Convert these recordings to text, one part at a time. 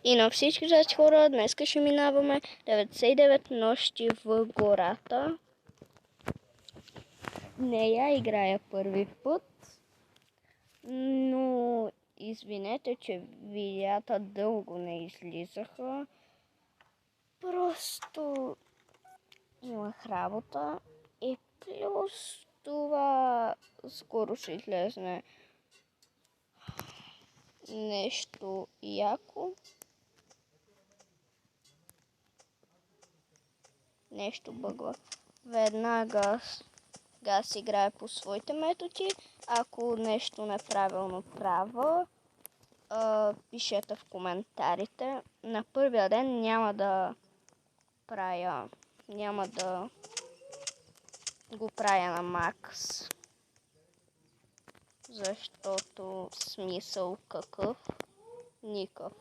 И на всички здрасти хора, днес ще минаваме 99 нощи в гората. Не я играя първи път, но извинете, че видеята дълго не излизаха. Просто имах работа и плюс това скоро ще излезне нещо яко. Нещо бъгва. Веднага газ играе по своите методи. Ако нещо неправилно правя, пишете в коментарите. На първия ден няма да го правя на макс. Защото смисъл какъв? Никакъв.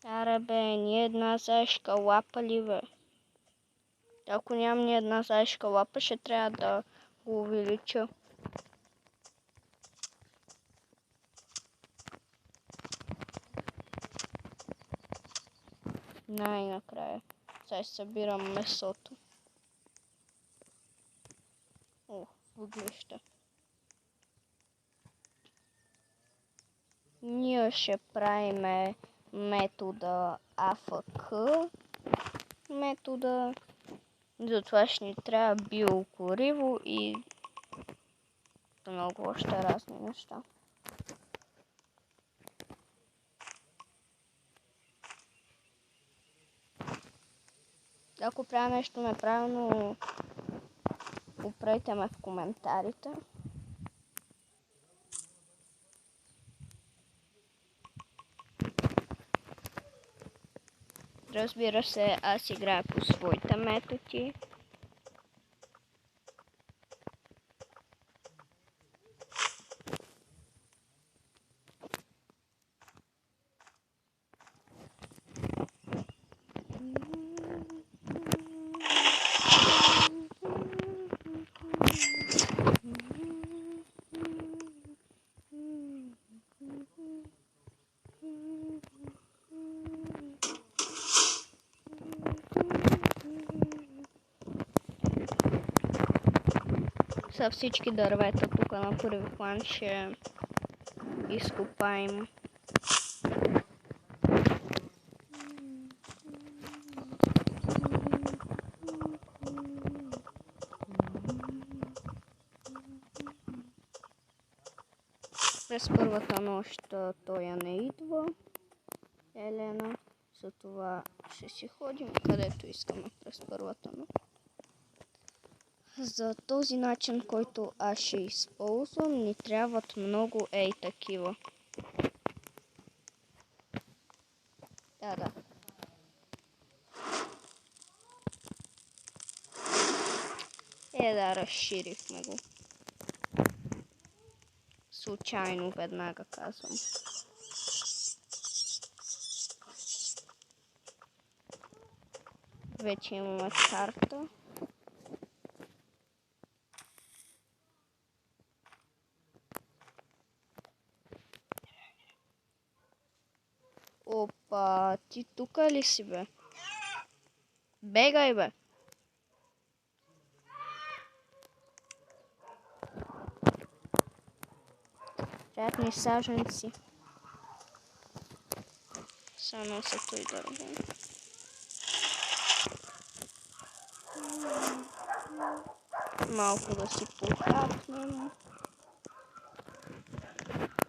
Аре бе, ни една заешка лапа ли бе? Ако нямам ни една заешка лапа, ще трябва да го увелича. Най-накрая. Сега събирам месото. О, въглища. Ние ще правим метода АФК. Затова ще ни трябва биогориво и много още разни неща. Ако правя нещо неправилно, оправете ме в коментарите. Разбира се, аз играя по своите методи. Са всички дървета тук на първи план ще изкопаем. През първата нощ той не идва, Елена, затова ще си ходим където искаме през първата нощ. За този начин, който аз ще използвам, ни трябват много такива. Да. Да, разширихме го. Случайно веднага казвам. Вече имаме карта. Опа, ти тука ли си бе? Бегай бе! Приятни саженци. Сега нося той дърво. Малко да си похапнем.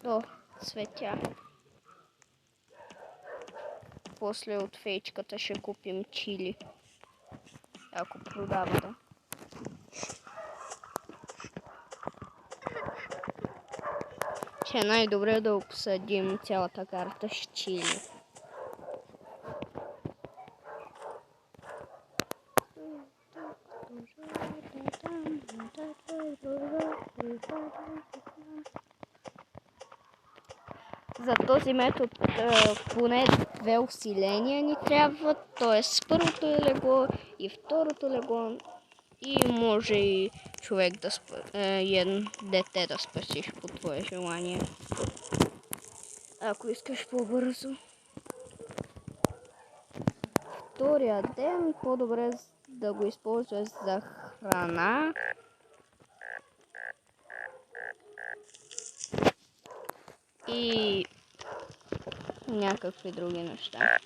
О, цветя. После от фейчката ще купим чили. Ако продава, да. Ще е най-добре да обсъдим цялата карта с чили. За този метод поне 2 усиления ни трябват, т.е. първото легло и второто легло и може и човек да едно дете да спасиш по твое желание. Ако искаш по-бързо. Втория ден по-добре да го използваш за храна. И някакви други неща.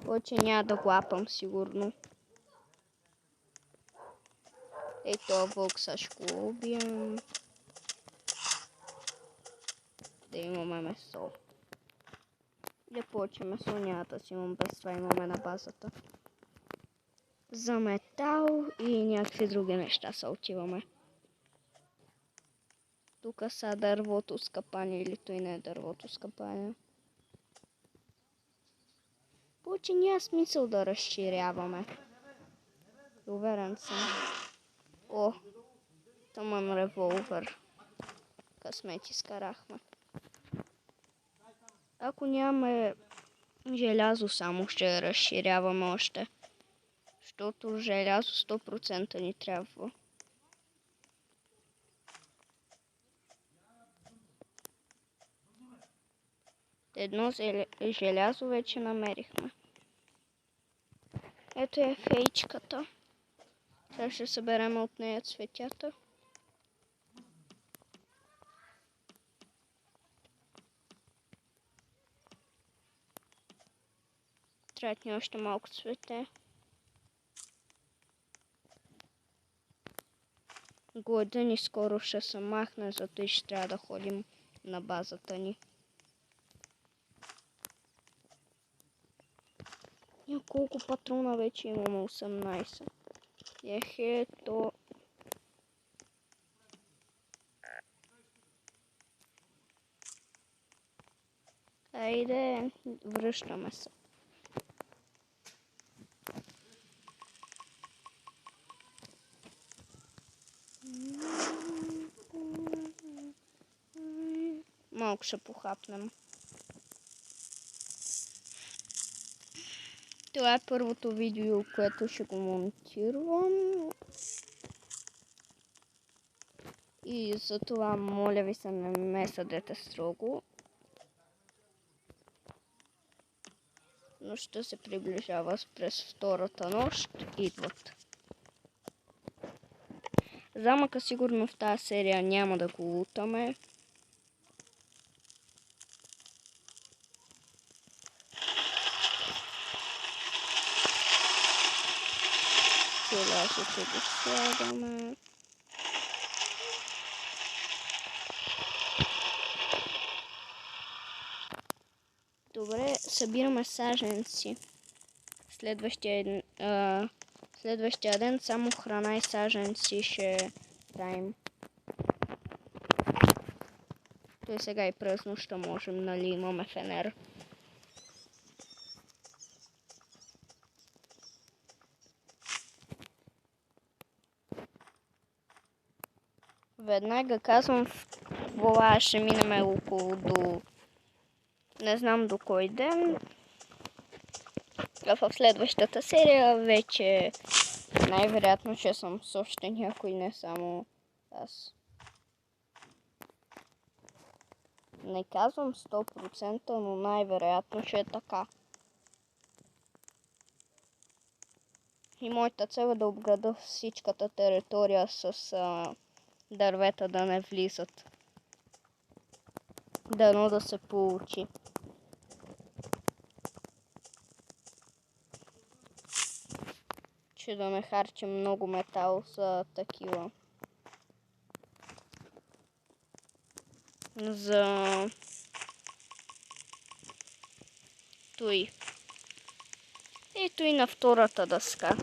Повече няма да глапам сигурно. Ей, този вълк сега ще го убием. Да имаме месо. Да повече месо няма да си имам, без това имаме на базата. За метал и някакви други неща са отиваме. Тук са дървото с капане или той не е дървото с капане. Повече няма смисъл да разширяваме. Уверен съм. О, тъмън револвер. Късмет изкарахме. Ако нямаме желязо, само ще разширяваме още. Защото желязо 100% ни трябва. Едно желязо вече намерихме. Ето е фейчката. Сега ще съберем от нея цветята. Трябва ни още малко цвете. Глада ни скоро ще се махне, зато и ще трябва да ходим на базата ни. Колко патрона вече имаме? 18. Ехето. Айде, връщаме се. Малко ще похапнем. Това е първото видео, което ще го монтирам. И за това моля ви се, не ме съдете строго. Нощта се приближава през втората нощ. Идват. Замъка сигурно в тази серия няма да го лутаме. Желязото го слагаме. Добре, събираме саженци. Следващия ден само храна и саженци ще правим. Той сега и през нощта можем, нали, имаме фенер. Веднага казвам, в вола ще минем около до... Не знам до кой ден. А в следващата серия вече най-вероятно ще съм с още някой, не само аз. Не казвам 100%, но най-вероятно ще е така. И моята цел е да обграда всичката територия с дървета да не влизат. Дано да се получи. Че да не харчим много метал за такива. За той. Ето и на втората дъска.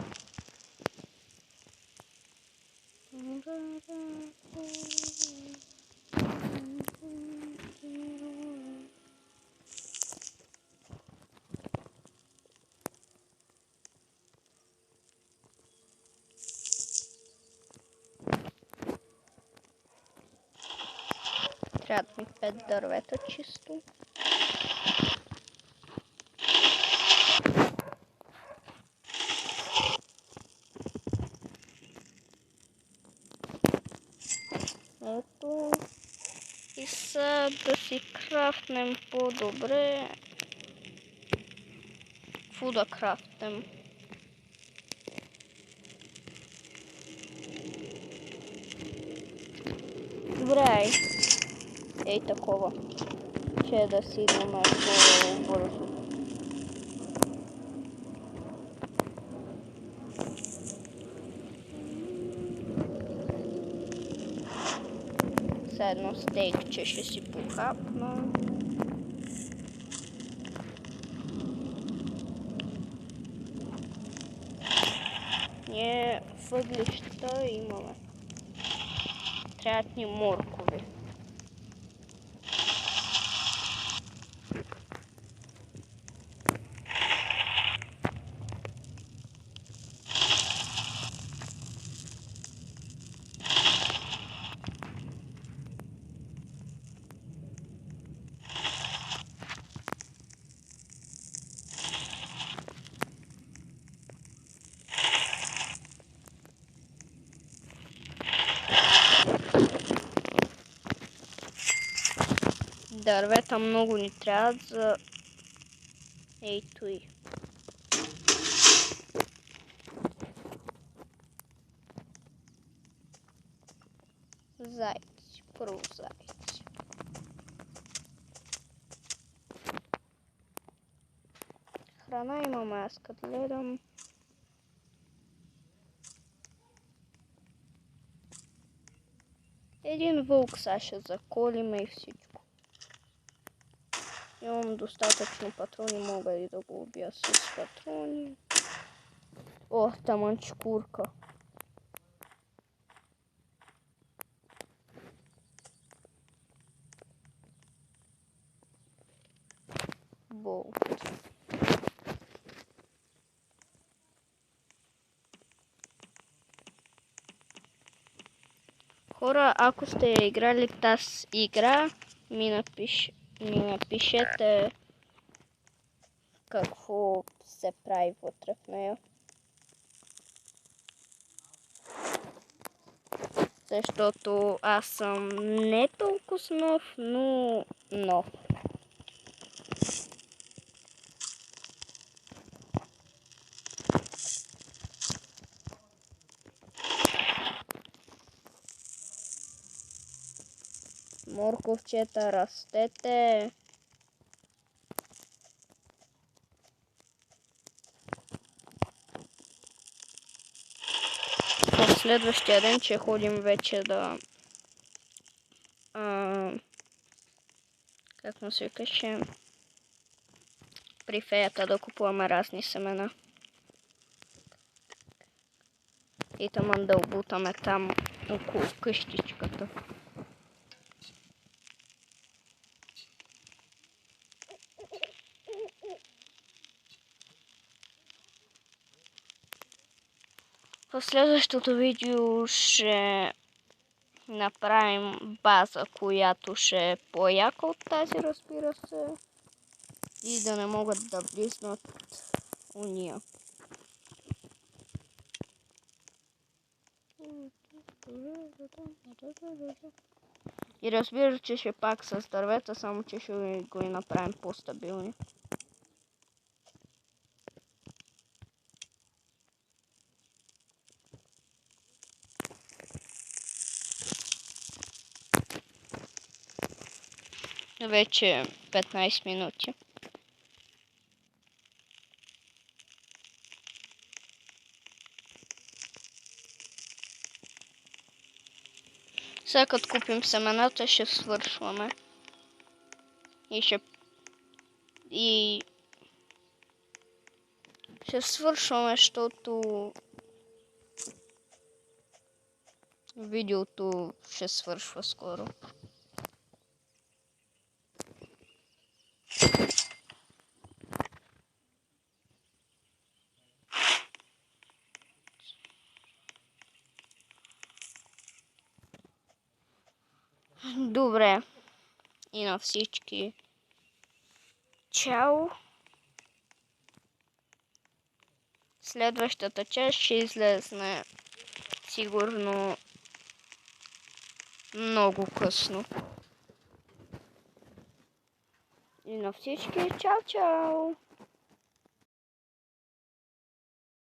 Трябват ми 5 дървета чисто. Сега да си крафтнем по-добре. Какво да крафтнем? Добре, ей такова, че да си идваме по-бързо. Сега едно стейкче ще си похапна. Ние въглища имаме. Трябват ни моркови. Дървета много ни трябват за... Ейто и. Зайци, първо зайци. Храна имаме, аз като гледам. Един вълк сега ще заколиме и всичко. Имам достатъчно патрони, мога и да го убия с патрони. О, таман чекурка. Болт. Хора, ако сте играли тази игра, ми напишете какво се прави вътре в нея. Защото аз съм не толкова нов, но нов. Морковчета, растете. В следващия ден ще ходим вече да... как му се каже? При феята да купуваме разни семена. И таман да обутаме там около къщичката. В следващото видео ще направим база, която ще е по-яка от тази, разбира се. И да не могат да влизнат уния. И разбира, че ще пак с дървета, само че ще го и направим по-стабилни. Вече 15 минути. Сега като купим семената, ще свършваме. И ще свършваме, защото видеото ще свършва скоро. Добре. И на всички. Чао. Следващата част ще излезне сигурно много късно. на всички. Чао, чао!